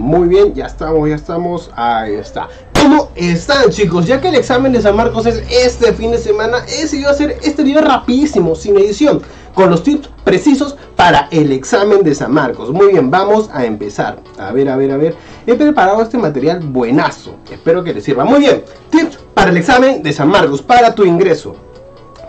Muy bien, ya estamos, ahí está. ¿Cómo están, chicos? Ya que el examen de San Marcos es este fin de semana, he decidido hacer este video rapidísimo, sin edición, con los tips precisos para el examen de San Marcos. Muy bien, vamos a empezar. A ver. He preparado este material buenazo, espero que les sirva. Muy bien, tips para el examen de San Marcos, para tu ingreso.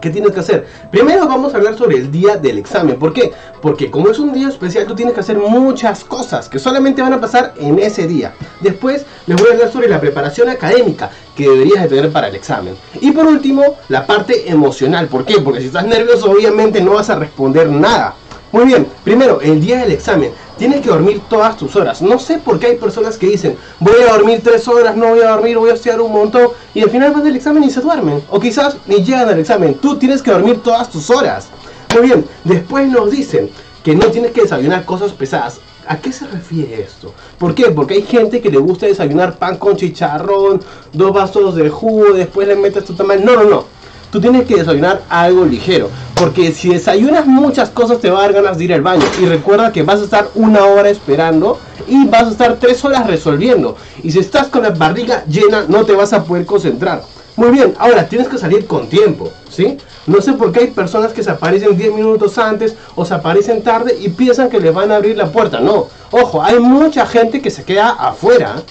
¿Qué tienes que hacer? Primero vamos a hablar sobre el día del examen. ¿Por qué? Porque como es un día especial, tú tienes que hacer muchas cosas que solamente van a pasar en ese día. Después les voy a hablar sobre la preparación académica que deberías de tener para el examen. Y por último, la parte emocional. ¿Por qué? Porque si estás nervioso, obviamente no vas a responder nada. Muy bien, primero, el día del examen. Tienes que dormir todas tus horas. No sé por qué hay personas que dicen, voy a dormir 3 horas, no voy a dormir, voy a estudiar un montón, y al final van del examen y se duermen. O quizás ni llegan al examen. Tú tienes que dormir todas tus horas. Muy bien, después nos dicen que no tienes que desayunar cosas pesadas. ¿A qué se refiere esto? ¿Por qué? Porque hay gente que le gusta desayunar pan con chicharrón, 2 vasos de jugo, después le metes tu tamal. No. Tú tienes que desayunar algo ligero, porque si desayunas muchas cosas te va a dar ganas de ir al baño. Y recuerda que vas a estar 1 hora esperando y vas a estar 3 horas resolviendo. Y si estás con la barriga llena no te vas a poder concentrar. Muy bien, ahora tienes que salir con tiempo, ¿sí? No sé por qué hay personas que se aparecen 10 minutos antes o se aparecen tarde y piensan que les van a abrir la puerta. No, ojo, hay mucha gente que se queda afuera.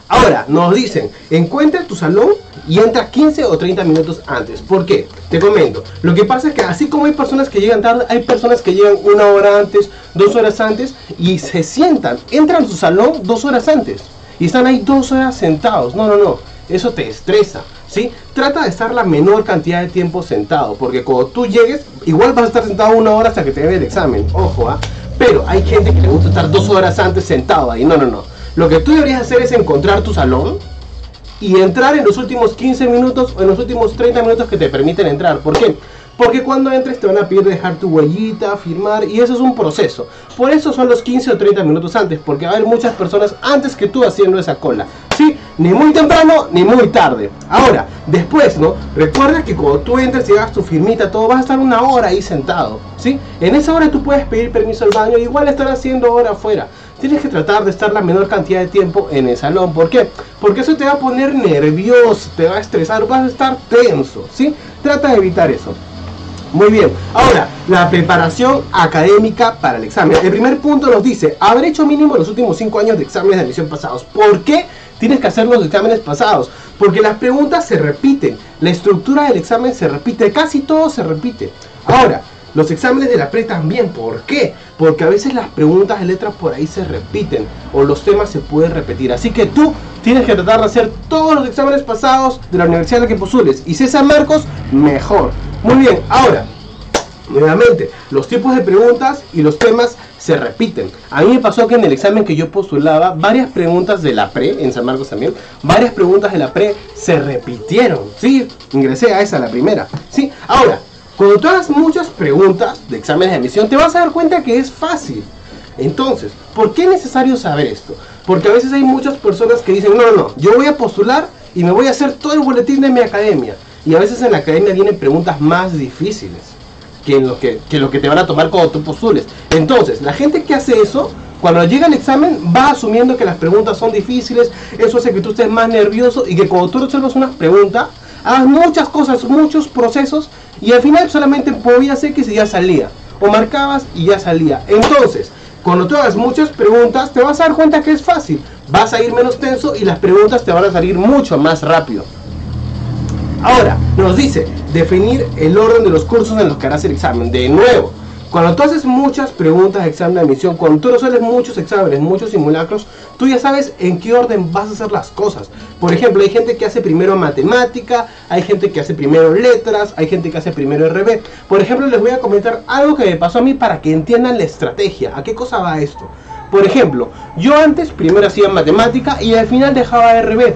Ahora, nos dicen, encuentra tu salón y entra 15 o 30 minutos antes. ¿Por qué? Te comento. Lo que pasa es que así como hay personas que llegan tarde, hay personas que llegan 1 hora antes, 2 horas antes y se sientan, entran a su salón 2 horas antes y están ahí 2 horas sentados. No. Eso te estresa, ¿sí? Trata de estar la menor cantidad de tiempo sentado, porque cuando tú llegues, igual vas a estar sentado 1 hora hasta que te den el examen. Ojo, ¿ah? Pero hay gente que le gusta estar 2 horas antes sentado ahí. No. Lo que tú deberías hacer es encontrar tu salón y entrar en los últimos 15 minutos o en los últimos 30 minutos que te permiten entrar. ¿Por qué? Porque cuando entres te van a pedir dejar tu huellita, firmar, y eso es un proceso. Por eso son los 15 o 30 minutos antes, porque va a haber muchas personas antes que tú haciendo esa cola. ¿Sí? Ni muy temprano ni muy tarde. Ahora, después, ¿no? Recuerda que cuando tú entres y hagas tu firmita, todo, vas a estar 1 hora ahí sentado, ¿sí? En esa hora tú puedes pedir permiso al baño, igual estar haciendo hora afuera. Tienes que tratar de estar la menor cantidad de tiempo en el salón. ¿Por qué? Porque eso te va a poner nervioso, te va a estresar, vas a estar tenso, ¿sí? Trata de evitar eso. Muy bien, ahora, la preparación académica para el examen. El primer punto nos dice, haber hecho mínimo los últimos 5 años de exámenes de admisión pasados. ¿Por qué tienes que hacer los exámenes pasados? Porque las preguntas se repiten, la estructura del examen se repite, casi todo se repite. Ahora, los exámenes de la pre también. ¿Por qué? Porque a veces las preguntas de letras por ahí se repiten o los temas se pueden repetir. Así que tú tienes que tratar de hacer todos los exámenes pasados de la universidad en la que postules. Y si es San Marcos, mejor. Muy bien, ahora, nuevamente, los tipos de preguntas y los temas se repiten. A mí me pasó que en el examen que yo postulaba, varias preguntas de la pre, en San Marcos también, varias preguntas de la pre se repitieron. Sí, ingresé a esa, la primera. Sí, ahora, cuando tú hagas muchas preguntas de exámenes de admisión, te vas a dar cuenta que es fácil. Entonces, ¿por qué es necesario saber esto? Porque a veces hay muchas personas que dicen, no, yo voy a postular y me voy a hacer todo el boletín de mi academia. Y a veces en la academia vienen preguntas más difíciles que lo que te van a tomar cuando tú postules. Entonces, la gente que hace eso, cuando llega el examen, va asumiendo que las preguntas son difíciles. Eso hace que tú estés más nervioso y que cuando tú resuelvas una pregunta, hagas muchas cosas, muchos procesos, y al final solamente podía ser que si ya salía, o marcabas y ya salía. Entonces, cuando tú hagas muchas preguntas, te vas a dar cuenta que es fácil, vas a ir menos tenso y las preguntas te van a salir mucho más rápido. Ahora, nos dice, definir el orden de los cursos en los que harás el examen. De nuevo, cuando tú haces muchas preguntas de examen de admisión, cuando tú resuelves muchos exámenes, muchos simulacros, tú ya sabes en qué orden vas a hacer las cosas. Por ejemplo, hay gente que hace primero matemática, hay gente que hace primero letras, hay gente que hace primero RB. Por ejemplo, les voy a comentar algo que me pasó a mí para que entiendan la estrategia. ¿A qué cosa va esto? Por ejemplo, yo antes primero hacía matemática y al final dejaba RB.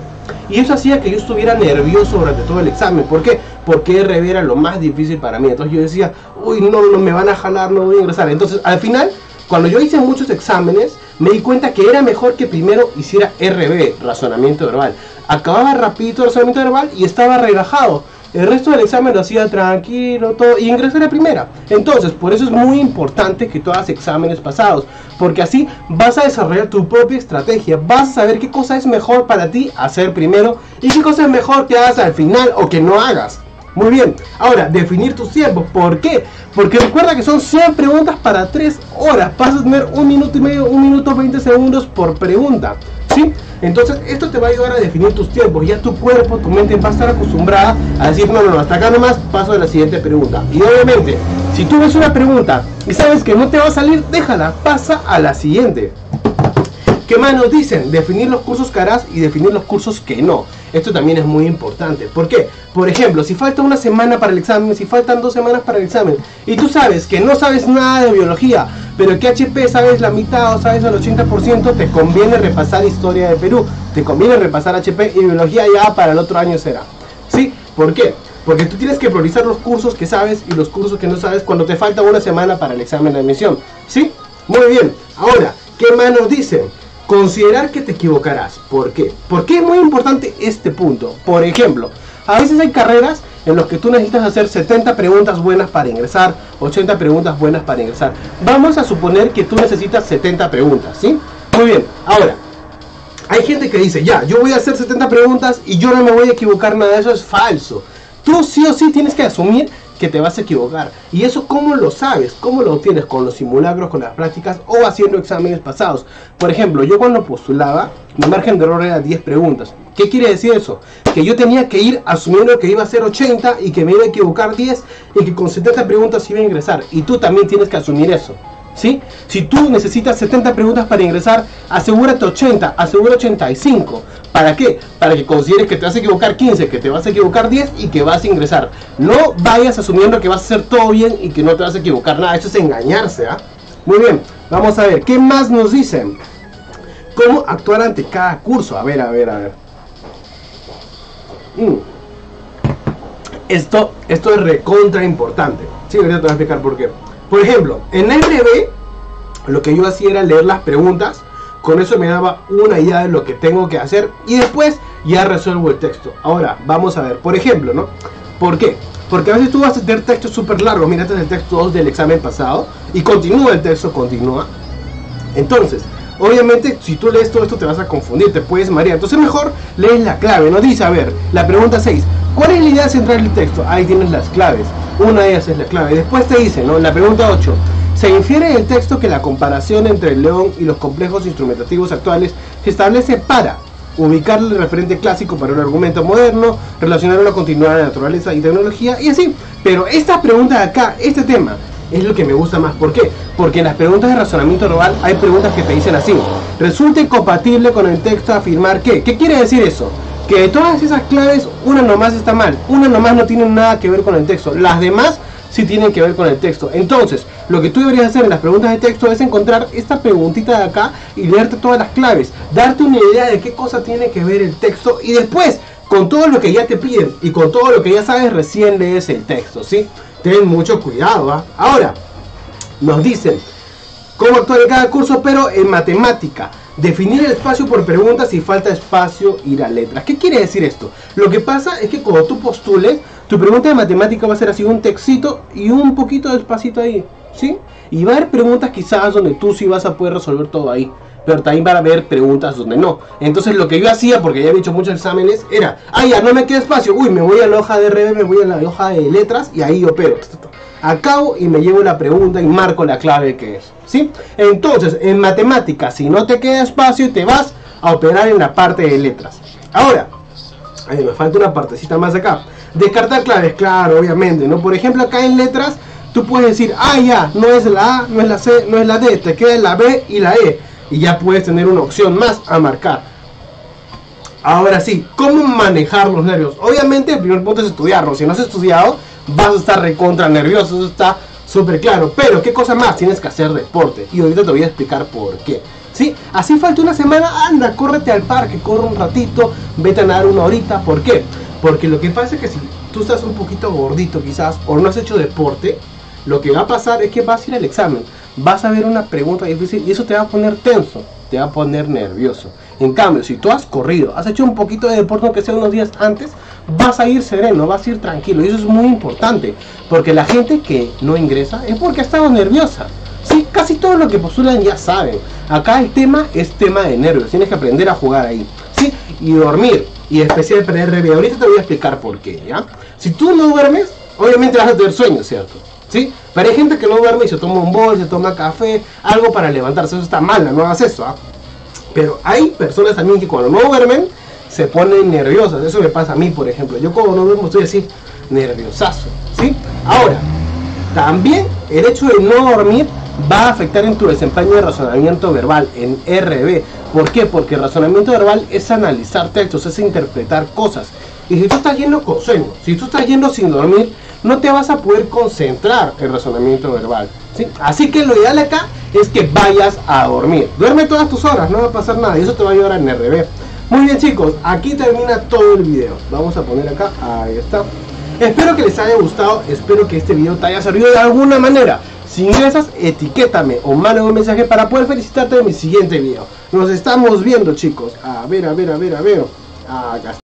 Y eso hacía que yo estuviera nervioso durante todo el examen. ¿Por qué? Porque RB era lo más difícil para mí. Entonces yo decía, uy, no me van a jalar, no voy a ingresar. Entonces al final, cuando yo hice muchos exámenes, me di cuenta que era mejor que primero hiciera RB, razonamiento verbal. Acababa rapidito el razonamiento verbal y estaba relajado. el resto del examen lo hacía tranquilo, todo, y ingresé a la primera. Entonces, por eso es muy importante que tú hagas exámenes pasados, porque así vas a desarrollar tu propia estrategia, vas a saber qué cosa es mejor para ti hacer primero y qué cosa es mejor que hagas al final o que no hagas. Muy bien, ahora, definir tus tiempos. ¿Por qué? Porque recuerda que son 100 preguntas para 3 horas. Vas a tener 1 minuto y medio, 1 minuto 20 segundos por pregunta, ¿sí? Entonces, esto te va a ayudar a definir tus tiempos. Ya tu cuerpo, tu mente va a estar acostumbrada a decir, no, hasta acá nomás, paso a la siguiente pregunta. Y obviamente, si tú ves una pregunta y sabes que no te va a salir, déjala, pasa a la siguiente. ¿Qué más nos dicen? Definir los cursos que harás y definir los cursos que no. Esto también es muy importante. ¿Por qué? Por ejemplo, si falta una semana para el examen, si faltan 2 semanas para el examen, y tú sabes que no sabes nada de biología, pero que HP sabes la mitad o sabes el 80%, te conviene repasar historia de Perú, te conviene repasar HP y biología ya para el otro año será. ¿Sí? ¿Por qué? Porque tú tienes que priorizar los cursos que sabes y los cursos que no sabes cuando te falta una semana para el examen de admisión. ¿Sí? Muy bien. Ahora, ¿qué más nos dicen? Considerar que te equivocarás. ¿Por qué? Porque es muy importante este punto. Por ejemplo, a veces hay carreras en las que tú necesitas hacer 70 preguntas buenas para ingresar, 80 preguntas buenas para ingresar. Vamos a suponer que tú necesitas 70 preguntas, ¿sí? Muy bien, ahora, hay gente que dice, ya, yo voy a hacer 70 preguntas y yo no me voy a equivocar nada. Eso es falso. Tú sí o sí tienes que asumir que te vas a equivocar. ¿Y eso cómo lo sabes? ¿Cómo lo obtienes? Con los simulacros, con las prácticas o haciendo exámenes pasados. Por ejemplo, yo cuando postulaba, mi margen de error era 10 preguntas. ¿Qué quiere decir eso? Que yo tenía que ir asumiendo que iba a ser 80 y que me iba a equivocar 10 y que con 70 preguntas iba a ingresar. Y tú también tienes que asumir eso, ¿sí? Si tú necesitas 70 preguntas para ingresar, asegúrate 80, asegura 85. ¿Para qué? Para que consideres que te vas a equivocar 15, que te vas a equivocar 10 y que vas a ingresar. No vayas asumiendo que vas a hacer todo bien y que no te vas a equivocar nada. Eso es engañarse, ¿ah? Muy bien, vamos a ver, ¿qué más nos dicen? ¿Cómo actuar ante cada curso? A ver. Esto es recontra importante. Sí, ahorita te voy a explicar por qué. Por ejemplo, en LB, lo que yo hacía era leer las preguntas. Con eso me daba una idea de lo que tengo que hacer y después ya resuelvo el texto. Ahora, vamos a ver, por ejemplo, ¿no? ¿Por qué? Porque a veces tú vas a tener textos súper largos. Mira, este es el texto 2 del examen pasado y continúa el texto, continúa. Entonces, obviamente, si tú lees todo esto te vas a confundir, te puedes marear. Entonces mejor lees la clave, ¿no? Dice, a ver, la pregunta 6. ¿Cuál es la idea central del texto? Ahí tienes las claves. Una de ellas es la clave. Después te dice, ¿no? En la pregunta 8. Se infiere en el texto que la comparación entre el león y los complejos instrumentativos actuales se establece para ubicar el referente clásico para un argumento moderno, relacionar una continuidad de naturaleza y tecnología y así. Pero esta pregunta de acá, este tema, es lo que me gusta más. ¿Por qué? Porque en las preguntas de razonamiento verbal hay preguntas que te dicen así: resulta incompatible con el texto afirmar que. ¿Qué quiere decir eso? Que de todas esas claves, una nomás está mal, una nomás no tiene nada que ver con el texto, las demás sí tienen que ver con el texto. Entonces, lo que tú deberías hacer en las preguntas de texto es encontrar esta preguntita de acá y leerte todas las claves, darte una idea de qué cosa tiene que ver el texto y después, con todo lo que ya te piden y con todo lo que ya sabes, recién lees el texto, ¿sí? Ten mucho cuidado, ¿eh? Ahora, nos dicen cómo actuar en cada curso, pero en matemática. Definir el espacio por preguntas, si falta espacio, ir a letras. ¿Qué quiere decir esto? Lo que pasa es que cuando tú postules, tu pregunta de matemática va a ser así, un textito y un poquito de espacito ahí, ¿sí? Y va a haber preguntas quizás donde tú sí vas a poder resolver todo ahí, pero también va a haber preguntas donde no. Entonces lo que yo hacía, porque ya he hecho muchos exámenes, era, ya no me queda espacio, uy, me voy a la hoja de RB, me voy a la hoja de letras y ahí opero. Acabo y me llevo la pregunta y marco la clave que es, ¿sí? Entonces, en matemáticas, si no te queda espacio, te vas a operar en la parte de letras. Ahora, me falta una partecita más acá. Descartar claves, claro, obviamente, ¿no? Por ejemplo, acá en letras, tú puedes decir, ya, no es la A, no es la C, no es la D, te queda la B y la E. Y ya puedes tener una opción más a marcar. Ahora sí, ¿cómo manejar los nervios? Obviamente, el primer punto es estudiarlo. Si no has estudiado, vas a estar recontra nervioso, eso está súper claro. Pero, ¿qué cosa más? Tienes que hacer deporte. Y ahorita te voy a explicar por qué. ¿Sí? Así falta una semana, anda, córrete al parque, corre un ratito, vete a nadar una horita. ¿Por qué? Porque lo que pasa es que si tú estás un poquito gordito quizás, o no has hecho deporte, lo que va a pasar es que vas a ir al examen, vas a ver una pregunta difícil y eso te va a poner tenso, te va a poner nervioso. En cambio, si tú has corrido, has hecho un poquito de deporte aunque sea unos días antes, vas a ir sereno, vas a ir tranquilo, y eso es muy importante, porque la gente que no ingresa es porque ha estado nerviosa. Sí, casi todo lo que postulan ya saben. Acá el tema es tema de nervios, tienes que aprender a jugar ahí, ¿sí? Y dormir, y especial para RB, ahorita te voy a explicar por qué, ¿ya? Si tú no duermes, obviamente vas a tener sueño, ¿cierto? ¿Sí? Pero hay gente que no duerme y se toma un bol, se toma café, algo para levantarse, eso está mal, no hagas eso, ¿ah? Pero hay personas también que cuando no duermen se ponen nerviosas, eso me pasa a mí, por ejemplo. Yo cuando no duermo estoy así, nerviosazo, ¿sí? Ahora, también el hecho de no dormir va a afectar en tu desempeño de razonamiento verbal, en RB. ¿Por qué? Porque el razonamiento verbal es analizar textos, es interpretar cosas. Y si tú estás yendo con sueño, si tú estás yendo sin dormir, no te vas a poder concentrar en razonamiento verbal, ¿sí? Así que lo ideal acá es que vayas a dormir. Duerme todas tus horas, no va a pasar nada y eso te va a ayudar en RB. Muy bien chicos, aquí termina todo el video. Vamos a poner acá, ahí está. Espero que les haya gustado, espero que este video te haya servido de alguna manera. Si ingresas, etiquétame o mándame un mensaje para poder felicitarte en mi siguiente video. Nos estamos viendo chicos. A ver. Acá está.